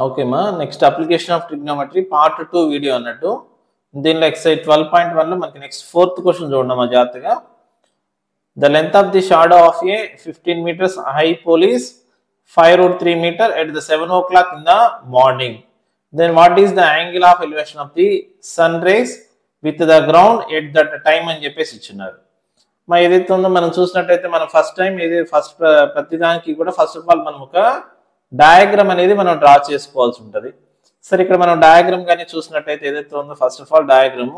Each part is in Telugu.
ఓకే మా next application of trigonometry part 2 video అన్నట్టు దీనిలో ఎక్సైజ్ 12.1 లో మనకి నెక్స్ట్ ఫోర్త్ క్వశ్చన్ చూడండి మా జాగ్రత్తగా. The length of the shadow of A 15 meters high pole is 5√3 meter at the 7 o'clock in the morning. Then what is the angle of elevation of the sun rays with the ground at that time అని చెప్పేసి ఇచ్చినారు. మా ఏదైతే ఉందో మనం చూసినట్టయితే మనం ప్రతిదానికి కూడా ఫస్ట్ ఆఫ్ ఆల్ మనం ఒక డయాగ్రామ్ అనేది మనం డ్రా చేసుకోవాల్సి ఉంటుంది. సరే ఇక్కడ మనం డయాగ్రామ్ కానీ చూసినట్టయితే ఏదైతే ఉందో ఫస్ట్ ఆఫ్ ఆల్ డయాగ్రామ్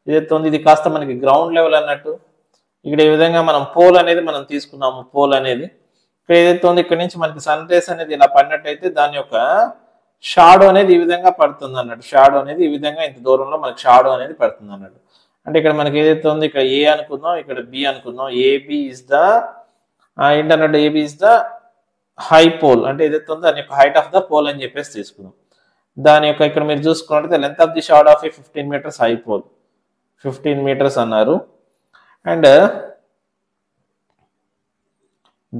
ఏదైతే ఉందో ఇది కాస్త మనకి గ్రౌండ్ లెవెల్ అన్నట్టు. ఇక్కడ ఈ విధంగా మనం పోల్ అనేది మనం తీసుకున్నాము. పోల్ అనేది ఇక్కడ ఏదైతే ఉందో ఇక్కడ నుంచి మనకి సన్ రేస్ అనేది ఇలా పడినట్టయితే దాని యొక్క షాడో అనేది ఈ విధంగా పడుతుంది అన్నట్టు. షాడో అనేది ఈ విధంగా ఇంత దూరంలో మనకి షాడో అనేది పడుతుంది అన్నట్టు. అంటే ఇక్కడ మనకి ఏదైతే ఉందో ఇక్కడ ఏ అనుకుందాం, ఇక్కడ బి అనుకుందాం. ఏబి ఇస్ ద ఏంటన్నట్టు AB is the high pole, అంటే ఏదైతే ఉందో దాని యొక్క హైట్ ఆఫ్ ద పోల్ అని చెప్పేసి తీసుకుందాం. దాని యొక్క ఇక్కడ మీరు చూసుకున్నట్లయితే length of the shadow of 15 meters high pole 15 meters అన్నారు. And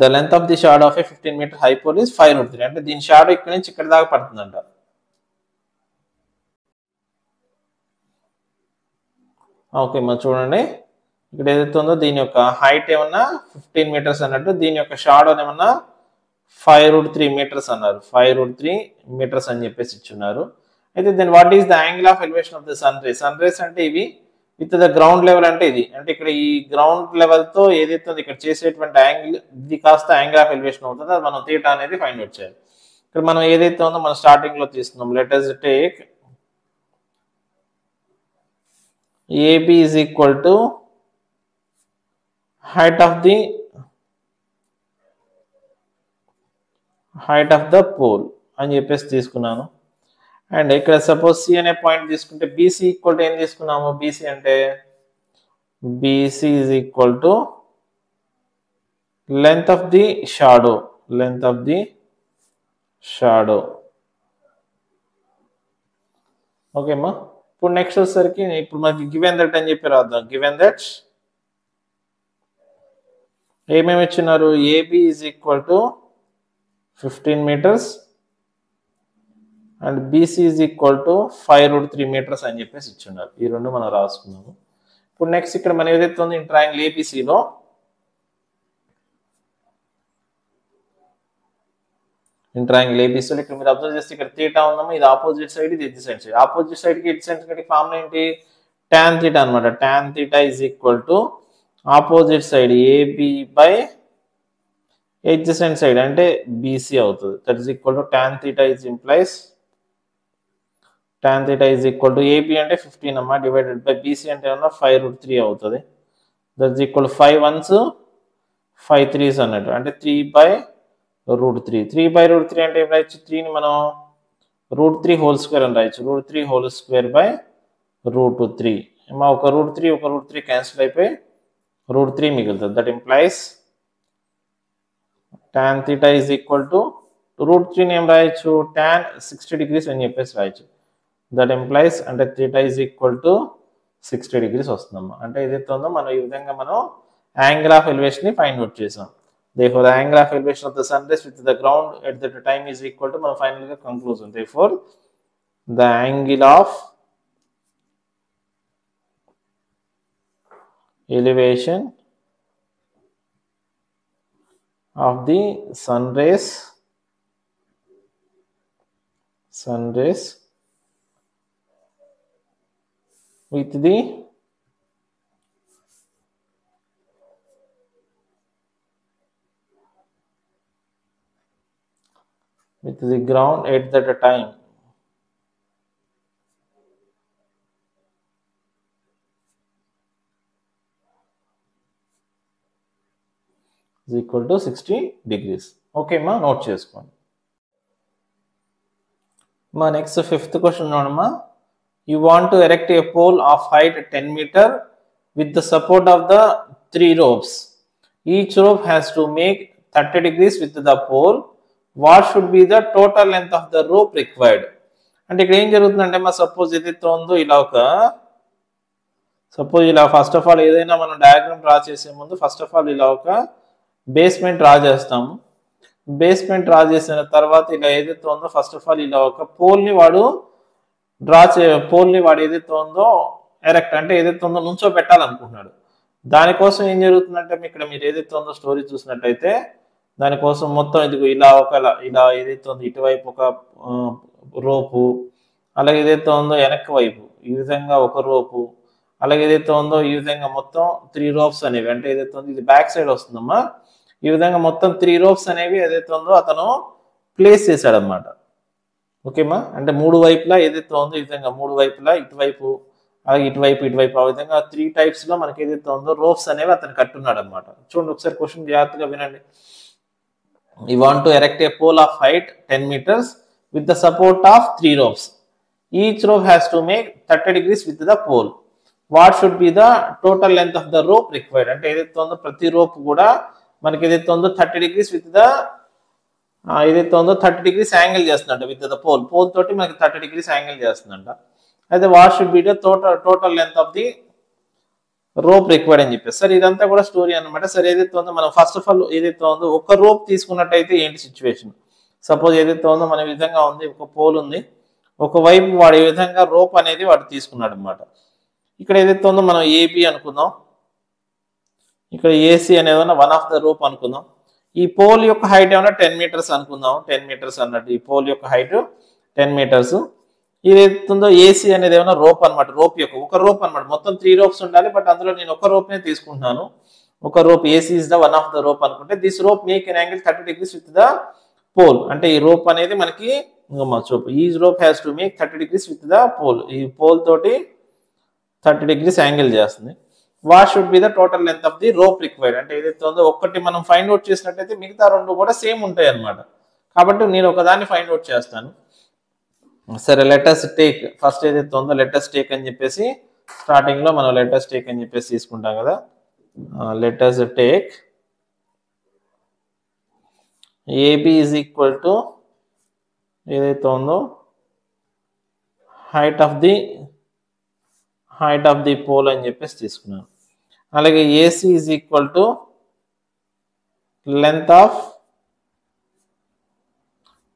the length of the shadow of 15 meters high pole is 5√3, అంటే దీని షాడో ఇక్కడ నుంచి ఇక్కడ దాకా పడుతుందంట. ఓకే మరి చూడండి ఇక్కడ ఏదైతే ఉందో దీని యొక్క హైట్ ఏమన్నా 15 meters అన్నట్టు, దీని యొక్క షాడో ఏమన్నా 5√3 meters అన్నారు. 5√3 meters అని చెప్పేసి ఇచ్చున్నారు. అయితే then what is the angle of elevation of the sun rays. Sun rays అంటే ఇవి విత్ ద గ్రౌండ్ లెవెల్ అంటే ఇది, అంటే ఇక్కడ ఈ గ్రౌండ్ లెవెల్ తో ఏదైతే ఇక్కడ చేసేటువంటి యాంగిల్ ఇది కాస్త యాంగిల్ ఆఫ్ ఎలివేషన్ అవుతుంది. అది మనం థీటా అనేది ఫైండ్ అవుట్ చేయాలి. ఇక్కడ మనం ఏదైతే ఉందో మనం స్టార్టింగ్ లో తీసుకున్నాం. Let us take AB is equal to height of the pole అని చెప్పేసి తీసుకున్నాను. అండ్ ఇక్కడ సపోజ్ సి అనే పాయింట్ తీసుకుంటే బీసీ ఈక్వల్ టు ఏం తీసుకున్నాము. బీసీ అంటే BC is equal to length of the shadow. Okay అమ్మా. ఇప్పుడు నెక్స్ట్ వచ్చేసరికి ఇప్పుడు మనకి గివెన్ దట్ అని చెప్పి రాద్దాం. గివెన్ దట్ ఏమేమి ఇచ్చినారు. AB is equal to 15 meters and BC is equal to 5√3 meters అని చెప్పేసి ఇచ్చున్నారు. ఈ రెండు మనం రాసుకున్నాము. ఇప్పుడు నెక్స్ట్ ఇక్కడ మనం ఏదైతే ఉంది ట్రయాంగిల్ ఏబిసిలో ఇక్కడ మీరు అబ్జర్వ్ చేస్తే ఇక్కడ థీటా ఉందాము. ఇది ఆపోజిట్ సైడ్, ఇది ఎడ్జ్ సైడ్. ఆపోజిట్ సైడ్ కి ఎడ్జ్ సైడ్ కి ఫార్ములా ఏంటి, tan theta అనమాట. tan theta is equal to opposite side AB by adjacent side అంటే బీసీ అవుతుంది. That is equal to tan theta is equal to AB అంటే 15 అమ్మా డివైడెడ్ బై BC అంటే ఏమన్నా 5√3 అవుతుంది. That is equal to 5 1s 5 3s అన్నట్టు, అంటే 3/√3. 3/√3 అంటే ఏం రాయొచ్చు, 3ని మనం √3 హోల్ స్క్వేర్ అని రాయొచ్చు. √3 హోల్ స్క్వేర్ బై √3. అమ్మా ఒక √3 క్యాన్సిల్ అయిపోయి √3 మిగులుతుంది. That implies tan theta is equal to √3 name రాయొచ్చు tan 60 degrees అని చెప్పేసి రాయొచ్చు. దట్ ఎంప్లాయిస్ అంటే theta is equal to 60 degrees వస్తుందమ్మా. అంటే ఏదైతే ఉందో మనం ఈ విధంగా మనం యాంగిల్ ఆఫ్ ఎలివేషన్ ని ఫైండ్ అవుట్ చేసాం. therefore the angle of elevation of the sun rays with the ground at that time is equal to మనం ఫైనల్ గా conclusion. therefore the angle of elevation of the sun rays with the ground at that time is equal to 60 degrees. Okay మా నోట్ చేసుకోండి. మా నెక్స్ట్ 5th క్వశ్చన్ చూడమ్మా. You want to erect a pole of height 10 meter with the support of the 3 ropes. Each rope has to make 30 degrees with the pole. What should be the total length of the rope required? అంటే ఇక్కడ ఏం జరుగుతుందంటే మా సపోజ్ ఏదైతే ఉందో ఇలా ఫస్ట్ ఆఫ్ ఆల్ ఏదైనా మనం డయాగ్రామ్ డ్రా చేసే ముందు ఫస్ట్ ఆఫ్ ఆల్ ఇలా ఒక బేస్మెంట్ డ్రా చేస్తాము. బేస్మెంట్ డ్రా చేసిన తర్వాత ఇలా ఏదైతే ఉందో ఫస్ట్ ఆఫ్ ఆల్ ఇలా ఒక పోల్ని వాడు పోల్ని వాడు ఏదైతే ఉందో ఎరెక్ట్ అంటే ఏదైతే ఉందో నుంచో పెట్టాలనుకుంటున్నాడు. దానికోసం ఏం జరుగుతుందంటే ఇక్కడ మీరు ఏదైతే ఉందో స్టోరీ చూసినట్టయితే దానికోసం మొత్తం ఇది ఇలా ఇలా ఏదైతే ఉందో ఇటువైపు ఒక రోపు, అలాగే ఏదైతే ఉందో వెనక్కి వైపు ఈ విధంగా ఒక రోపు, అలాగే ఏదైతే ఉందో ఈ విధంగా మొత్తం 3 రోప్స్ అనేవి, అంటే ఏదైతే ఉందో ఇది బ్యాక్ సైడ్ వస్తుందమ్మా, ఈ విధంగా మొత్తం 3 రోప్స్ అనేవి ఏదైతే ఉందో అతను ప్లేస్ చేశాడనమాట. ఓకేమా, అంటే 3 వైపులా ఏదైతే ఉందో ఈ విధంగా 3 వైపులా ఇటువైపు అలాగే ఇటువైపు ఆ విధంగా 3 టైప్స్ లో మనకి ఏదైతే ఉందో రోప్స్ అనేవి అతను కట్టున్నాడు అనమాట. చూడండి ఒకసారి క్వశ్చన్ జాగ్రత్తగా వినండి. You want to erect a pole of height 10 meters with the support of 3 ropes. Each rope has to make 30 degrees with the pole. What should be the total length of the rope required? అంటే ఏదైతే ఉందో ప్రతి రోప్ కూడా మనకి ఏదైతే ఉందో 30 degrees with the ఏదైతే ఉందో 30 degrees యాంగిల్ చేస్తుందంట విత్ ద పోల్ తోటి మనకి 30 degrees యాంగిల్ చేస్తుందంట. అయితే what should be the total length of the rope required అని చెప్పేసి. సార్ ఇదంతా కూడా స్టోరీ అనమాట. సార్ ఏదైతే ఉందో మనం ఫస్ట్ ఆఫ్ ఆల్ ఏదైతే ఉందో ఒక రోప్ తీసుకున్నట్టయితే ఏంటి సిచ్యువేషన్, సపోజ్ ఏదైతే ఉందో మన విధంగా ఉంది, ఒక పోల్ ఉంది, ఒకవైపు వాడు ఈ విధంగా రోప్ అనేది వాడు తీసుకున్నాడు అనమాట. ఇక్కడ ఏదైతే ఉందో మనం ఏబి అనుకుందాం, ఇక్కడ ఏసీ అనేది వన్ ఆఫ్ ద రోప్ అనుకుందాం. ఈ పోల్ యొక్క హైట్ ఏమన్నా 10 meters అనుకుందాం, 10 meters అన్నట్టు ఈ పోల్ యొక్క హైట్ 10 meters. ఏదైతుందో ఏసీ అనేది ఏమైనా రోప్ అనమాట, రోప్ యొక్క ఒక రోప్ అనమాట, మొత్తం 3 ropes ఉండాలి, బట్ అందులో నేను ఒక రోప్నే తీసుకుంటున్నాను. ఒక rope AC is the one of the rope అనుకుంటే this rope make an angle 30 degrees with the pole. అంటే ఈ రోప్ అనేది మనకి చూపు ఈ rope has to make 30 degrees with the pole. ఈ పోల్ తోటి 30 degrees యాంగిల్ చేస్తుంది. What should be the total length of the rope required, అంటే ఏదైతే ఉందో ఒక్కటి మనం ఫైండ్ అవుట్ చేసినట్టయితే మిగతా 2 కూడా సేమ్ ఉంటాయి అనమాట. కాబట్టి నేను ఒకదాన్ని ఫైండ్ అవుట్ చేస్తాను. సరే లెటర్స్ టేక్, ఫస్ట్ ఏదైతే ఉందో లెటర్స్ టేక్ అని చెప్పేసి స్టార్టింగ్ లో మనం లెటర్స్ టేక్ అని చెప్పేసి తీసుకుంటాం కదా. Let's take AB is equal to ఏదైతే ఉందో హైట్ ఆఫ్ ది పోల్ అని చెప్పేసి తీసుకున్నాను. అలాగే AC is equal to length of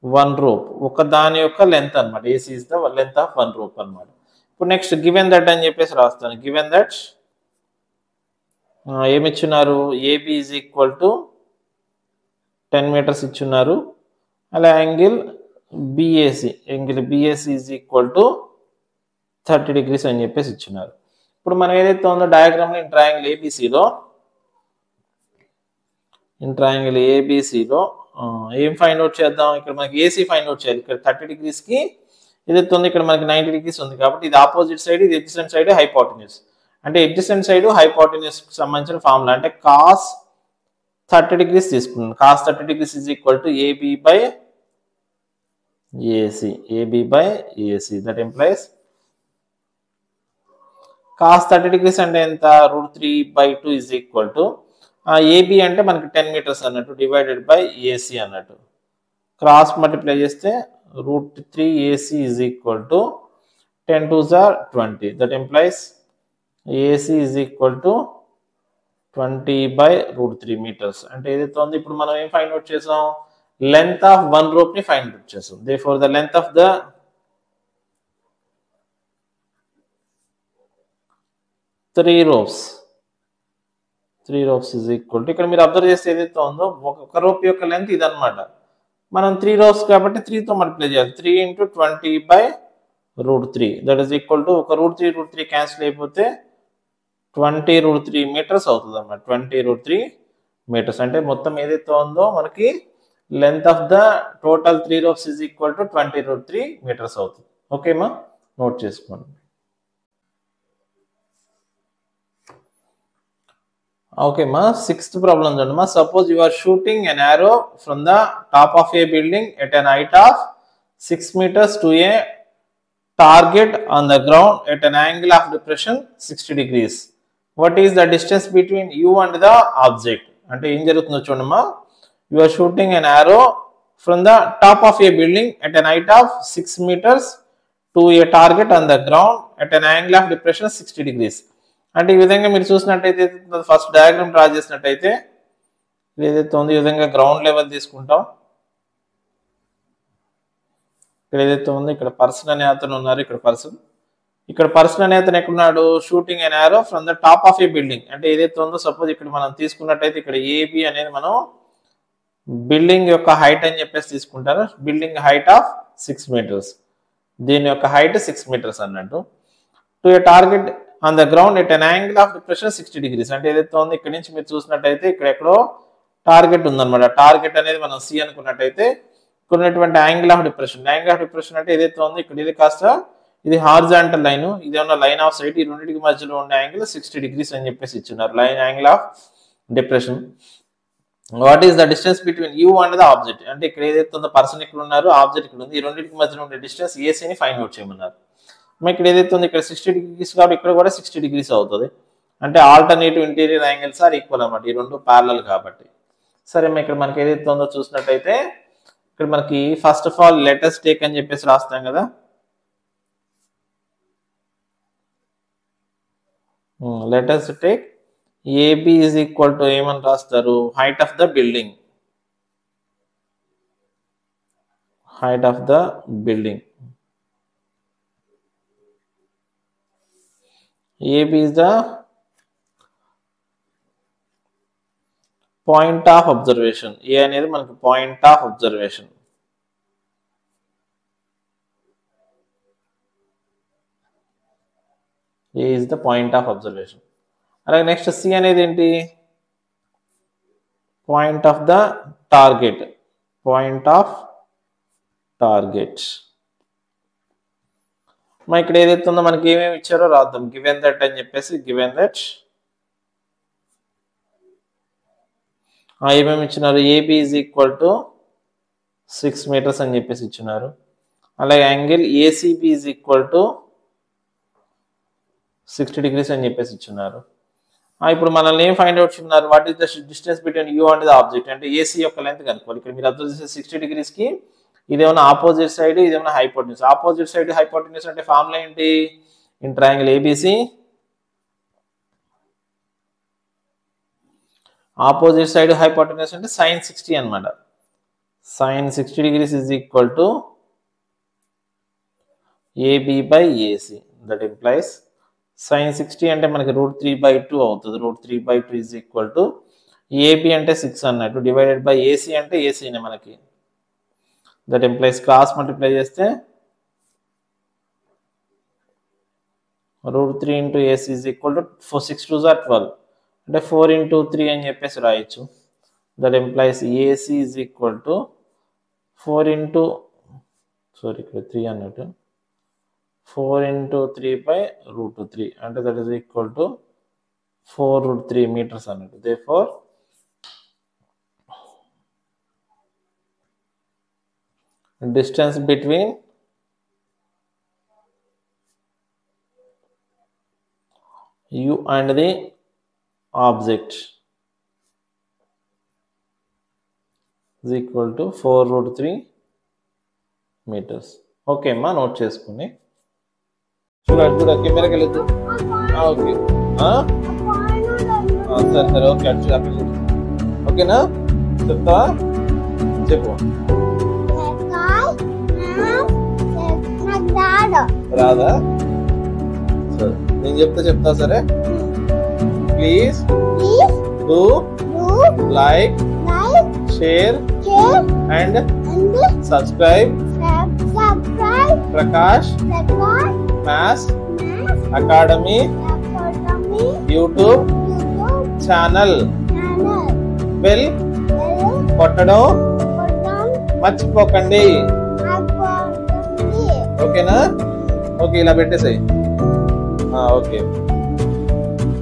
1 rope, ఒక దాని యొక్క లెంత్ అనమాట. AC is the length of 1 rope అనమాట. ఇప్పుడు నెక్స్ట్ గివెన్ దట్ అని చెప్పేసి రాస్తాను. గివెన్ దట్ ఏమి ఇచ్చున్నారు, AB is equal to 10 meters ఇచ్చున్నారు. అలా angle BAC is equal to 30 degrees అని చెప్పేసి ఇచ్చున్నారు. ఇప్పుడు మనం ఏదైతే ఉందో డయాగ్రామ్లో ఇన్ ట్రయాంగిల్ ఏబిసిలో ఏం ఫైండ్ అవుట్ చేద్దాం, ఇక్కడ మనకి ఏసీ ఫైండ్ అవుట్ చేయాలి. ఇక్కడ 30 degrees కి ఏదైతే ఉంది ఇక్కడ మనకి 90 degrees ఉంది, కాబట్టి ఇది ఆపోజిట్ సైడ్, ఇది ఎడ్జసెంట్ సైడ్ హైపోటెన్యూస్. అంటే ఎడ్జసెంట్ సైడ్ హైపోటెన్యూస్ కి సంబంధించిన ఫార్ములా అంటే cos 30 degrees తీసుకున్నాను. cos 30 degrees is equal to AB by AC. That implies cos 30 degrees అంటే ఎంత, √3/2 ఈజ్ ఈక్వల్ టు ఏబి అంటే మనకి 10 meters అన్నట్టు డివైడెడ్ బై ఏసీ అన్నట్టు. క్రాస్ మల్టిప్లై చేస్తే √3 AC is equal to 10 2s are 20. That implies AC is equal to 20/√3 meters. అంటే ఏదైతే ఉంది ఇప్పుడు మనం ఏం ఫైండ్ అవుట్ చేసాం, లెంత్ ఆఫ్ 1 rope ని ఫైండ్ అవుట్ చేసాం. Therefore the length of the 3 ropes is equal to, ఇక్కడ మీరు అబ్జర్వ్ చేస్తే ఏదైతే ఉందో ఒక రోప్ యొక్క లెంత్ ఇదనమాట. మనం 3 ropes కాబట్టి 3తో మల్టిప్లై చేయాలి. 3 × 20/√3 దట్ ఈస్ ఈక్వల్ టు ఒక √3 క్యాన్సిల్ అయిపోతే 20√3 meters అవుతుంది అన్నమాట. 20√3 meters అంటే మొత్తం ఏదైతే ఉందో మనకి length of the total 3 ropes is equal to 20√3 meters అవుతుంది. ఓకేమా, నోట్ చేసుకోండి. Okay ma, sixth problem చూడండి మా. Suppose you are shooting an arrow from the top of a building at an height of 6 meters to a target on the ground at an angle of depression 60 degrees. What is the distance between you and the object? అంటే ఏం జరుగుతుందో చూడండి మా. You are shooting an arrow from the top of a building at an height of 6 meters to a target on the ground at an angle of depression 60 degrees. అంటే ఈ విధంగా మీరు చూసినట్టయితే ఫస్ట్ డయాగ్రామ్ డ్రా చేసినట్టయితే ఏదైతే ఉంది ఈ విధంగా గ్రౌండ్ లెవెల్ తీసుకుంటాం. ఇక్కడ ఏదైతే ఉందో ఇక్కడ పర్సన్ అనే అతను ఉన్నారు. ఇక్కడ పర్సన్ అనే అతను ఎక్కడున్నాడు? Shooting an arrow from the top of A building. అంటే ఏదైతే ఉందో సపోజ్ ఇక్కడ మనం తీసుకున్నట్టయితే ఇక్కడ ఏబి అనేది మనం బిల్డింగ్ యొక్క హైట్ అని చెప్పేసి తీసుకుంటారు. Building height of 6 meters. దీని యొక్క హైట్ 6 meters అన్నట్టు. To A target on the ground at an angle of depression 60 degrees. అంటే ఏదైతే ఉందో ఇక్కడ నుంచి మీరు చూసినట్టయితే ఇక్కడ ఎక్కడో టార్గెట్ ఉందన్నమాట. టార్గెట్ అనేది మనం సి అనుకున్నట్టయితే ఇక్కడ ఉన్నటువంటి యాంగిల్ ఆఫ్ డిప్రెషన్ అంటే ఏదైతే ఉందో ఇక్కడ ఇది కాస్త ఇది హారిజాంటల్ లైన్, ఇదేమన్నా లైన్ ఆఫ్ సైట్. ఈ రెండింటికి మధ్యలో ఉన్న యాంగిల్ 60 degrees అని చెప్పేసి ఇచ్చున్నారు. Line angle of depression. What is the distance between you and the object. అంటే ఇక్కడ ఏదైతే ఉందో పర్సన్ ఇక్కడ ఉన్నారు, ఆబ్జెక్ట్ ఇక్కడ ఉంది. ఈ రెండింటికి మధ్యలో ఉండే డిస్టెన్స్ ఏసీని ఫైండ్ అవుట్ చేయమన్నారు. ఇక్కడ ఏదైతే ఉంది ఇక్కడ 60 degrees కాబట్టి ఇక్కడ కూడా 60 degrees అవుతుంది. అంటే alternative interior angles are equal అన్నమాట. ఈ రెండు ప్యారలల్ కాబట్టి. సరే ఇక్కడ మనకి ఏదైతే ఉందో చూసినట్టయితే ఇక్కడ మనకి first of all let us take అని చెప్పేసి రాస్తాం కదా. Let us take AB is equal to ఏమని రాస్తారు? Height of the building. AB is the point of observation. A అనేది మనకి point of observation. A is the point of observation. అలాగే నెక్స్ట్ సి అనేది ఏంటి? Point of the target. ఇక్కడ ఏదైతే ఉందో మనకి ఏమేమి ఇచ్చారో రాద్దాం. గివెన్ దట్ అని చెప్పేసి ఏమేమి ఇచ్చినారు? AB is equal to 6 meters అని చెప్పేసి ఇచ్చినారు. అలాగే angle ACB is equal to 60 degrees అని చెప్పేసి ఇచ్చినారు. ఇప్పుడు మనల్ని ఏం ఫైండ్ అవుట్ చేయమన్నారు? What is the distance between you and the object. అంటే ఏసీ యొక్క లెంత్ కనుక్కోవాలి. ఇక్కడ మీరు అబ్జర్వ్ చేసే 60 degrees కి ఇదేమన్నా ఆపోజిట్ సైడ్, ఇదేమన్నా హైపోటెన్యూస్. ఆపోజిట్ సైడ్ హైపోటెన్యూస్ అంటే ఫార్ములా ఏంటి? In triangle ABC opposite side hypotenuse అంటే sin 60 అన్నమాట. sin 60 degrees is equal to AB by AC. That implies sin 60 అంటే మనకి √3/2 అవుతుంది. √3/2 is equal to AB అంటే 6 అన్నట్టు డివైడెడ్ బై AC అంటే AC నే మనకి. దట్ ఇంప్లైస్ క్రాస్ మల్టిప్లై చేస్తే √3 into AC is equal to 6 2s are 12. అంటే 4 into 3 అని చెప్పేసి రాయొచ్చు. That implies AC is equal to 4 into ఇక్కడ 3 అన్నట్టు 4 into 3/√3 అంటే that is equal to 4√3 meters అన్నట్టు. Therefore distance between you and the object is equal to 4√3 meters. Okay అమ్మా, నోట్ చేసుకుని చూడ కెమెరాకి వెళ్ళదు. ఓకే సరే ఓకే అక్కడ ఓకేనా? చెప్తావా? చెప్పు. రాదా? సరే నేను చెప్తా సరే. Please do like share and subscribe Prakash maths academy YouTube channel. Bell కొట్టడం మర్చిపోకండి. ఓకేనా? ఓకే ఇలా పెట్టేసాయి. ఓకే.